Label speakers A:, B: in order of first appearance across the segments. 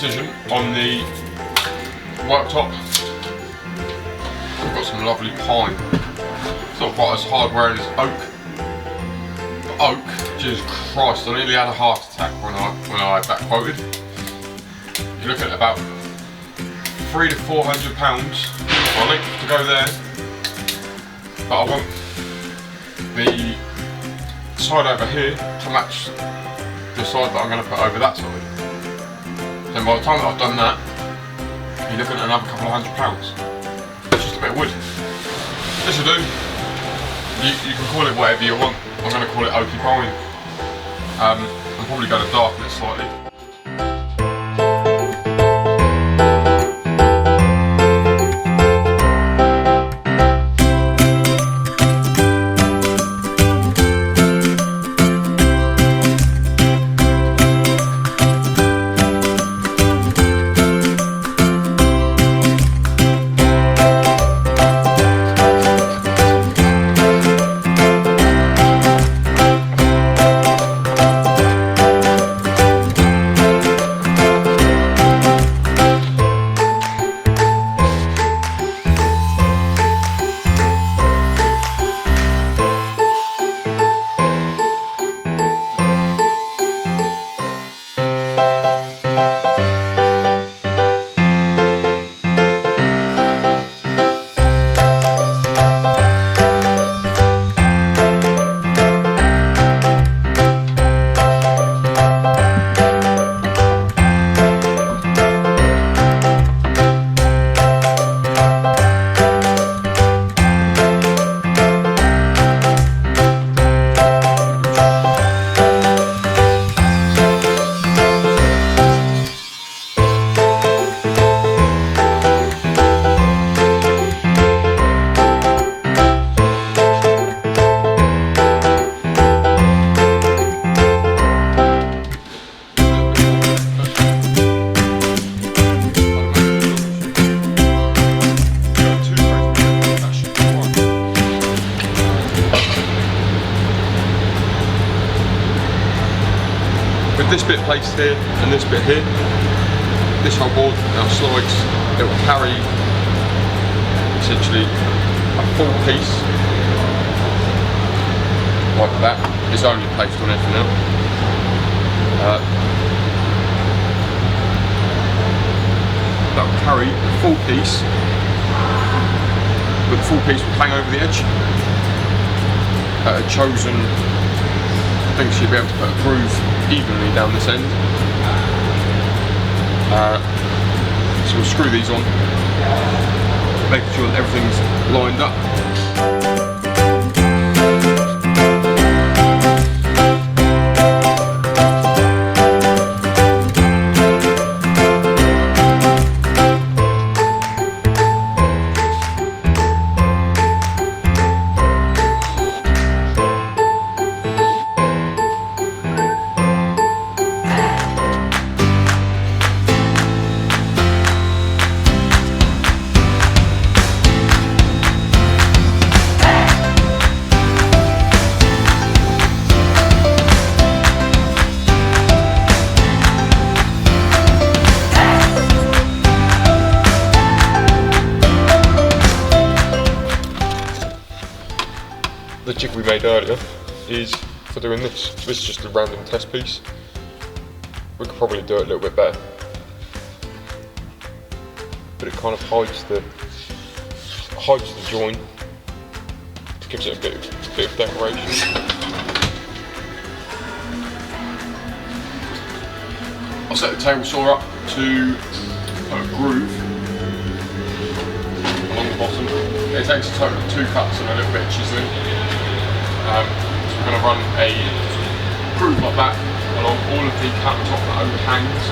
A: incision on the worktop. We've got some lovely pine. It's not quite as hard wearing as oak. But oak, Jesus Christ, I nearly had a heart attack when I had that quoted. You're looking at about £300 to £400 for a length to go there. But I want the side over here to match the side that I'm going to put over that side. Then by the time that I've done that, you're looking at another couple of £100. It's just a bit of wood. This will do. You can call it whatever you want. I'm going to call it oaky pine. I'm probably going to darken it slightly. With this bit placed here and this bit here, this whole board now slides. It will carry essentially a full piece like that. It's only placed on it for now. That will carry the full piece, but the full piece will hang over the edge at a chosen. I think she'll be able to put a groove evenly down this end. So we'll screw these on, making sure that everything's lined up. The jig we made earlier is for doing this. This is just a random test piece. We could probably do it a little bit better, but it kind of hides the join, gives it a bit of decoration. I'll set the table saw up to put a groove along the bottom. It takes a total of 2 cuts and a little bit of chiselling. So we're going to run a groove like that along all of the countertop that overhangs.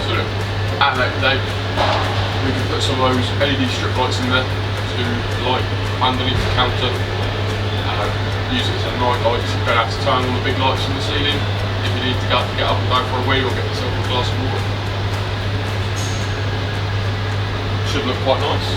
A: So at that date, we can put some of those LED strip lights in there to light underneath the counter. Use it as night lights. You don't have to turn on the big lights in the ceiling if you need to get up and go for a wee or get yourself a glass of water. Should look quite nice.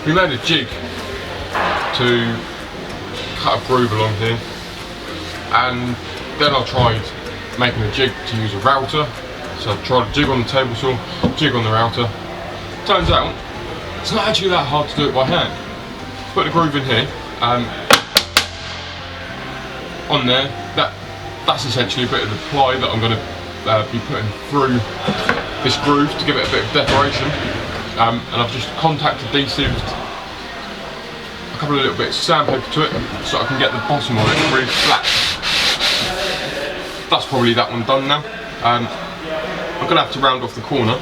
A: we made a jig to cut a groove along here, and then I tried making a jig to use a router. So I tried a jig on the table saw, jig on the router. Turns out it's not actually that hard to do it by hand. Put the groove in here, on there. That's essentially a bit of the ply that I'm going to be putting through this groove to give it a bit of decoration. And I've just contact adhesived a couple of little bits of sandpaper to it so I can get the bottom of it really flat. That's probably that one done now. I'm going to have to round off the corner,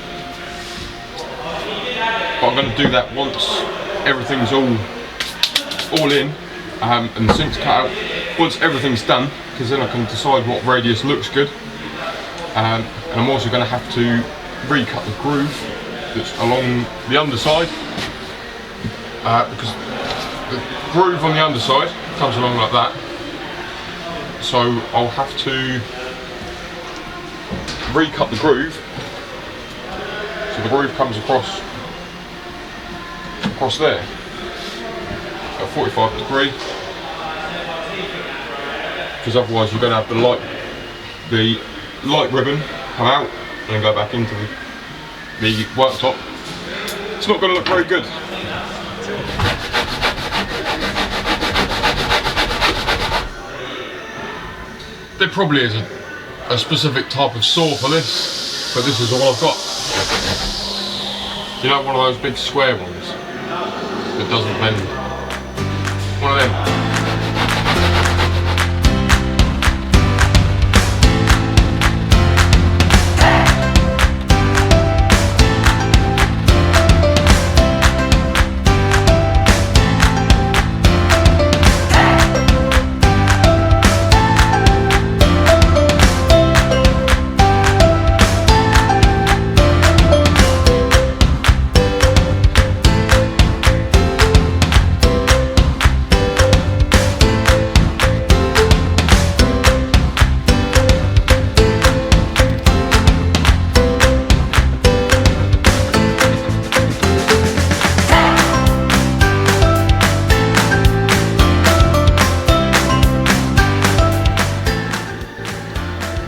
A: but I'm going to do that once everything's all in and the sink's cut out. Once everything's done, because then I can decide what radius looks good. And I'm also going to have to recut the groove that's along the underside, because the groove on the underside comes along like that. So I'll have to recut the groove so the groove comes across there at 45 degree, because otherwise you're going to have the light ribbon come out and then go back into the worktop. It's not going to look very good. There probably is a specific type of saw for this, but this is all I've got. You know, one of those big square ones that doesn't bend. One of them.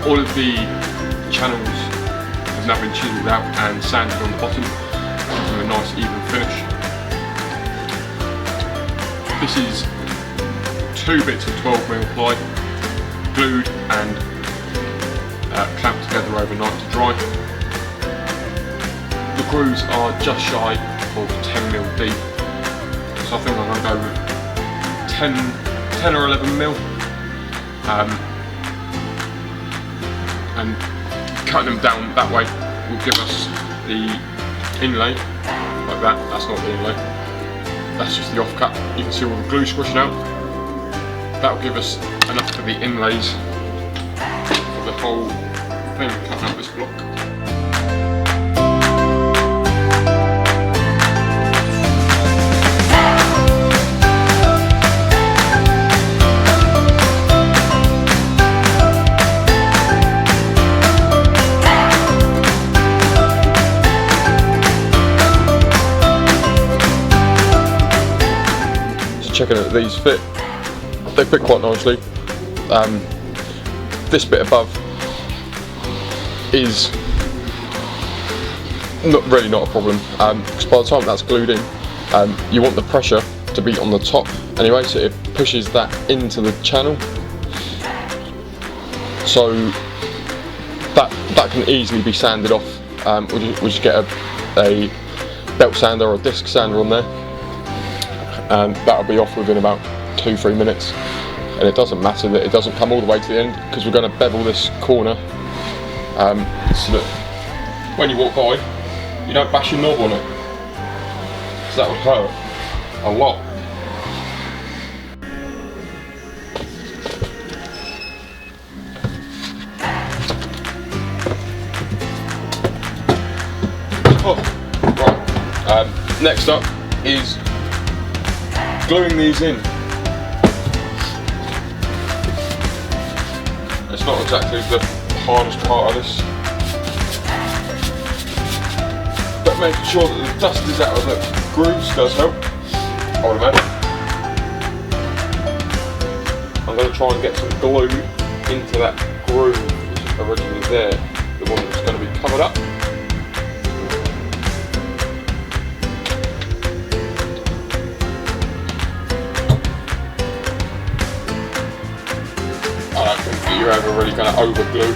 A: All of the channels have now been chiselled out and sanded on the bottom to a nice even finish. This is 2 bits of 12mm ply, glued and clamped together overnight to dry. The grooves are just shy of 10mm deep, so I think I'm going to go with 10 or 11mm. And cutting them down that way will give us the inlay, like that. That's not the inlay, that's just the offcut. You can see all the glue squishing out. That will give us enough for the inlays for the whole thing, cutting out this block. Checking that these fit. They fit quite nicely. This bit above is really not a problem, because by the time that's glued in, you want the pressure to be on the top anyway, so it pushes that into the channel. So that can easily be sanded off. We'll just get a belt sander or a disc sander on there. And that'll be off within about 2-3 minutes, and it doesn't matter that it doesn't come all the way to the end, because we're going to bevel this corner so that when you walk by you don't bash your knob on it, because that would hurt a lot. Oh, right. Next up is gluing these in. It's not exactly the hardest part of this, but making sure that the dust is out of the grooves does help. I would imagine. I'm going to try and get some glue into that groove which is originally there, the one that's going to be covered up. I don't think that you're ever really going to over glue.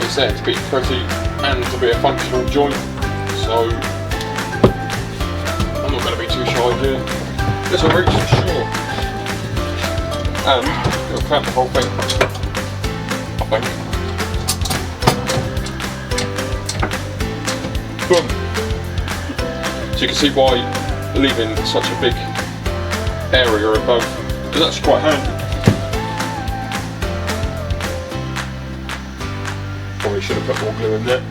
A: It's there to be pretty and to be a functional joint, so I'm not going to be too shy here. This will reach for sure, and it'll clamp the whole thing, I think. Boom! So you can see why leaving such a big area above is actually quite handy. Probably should have put more glue in there.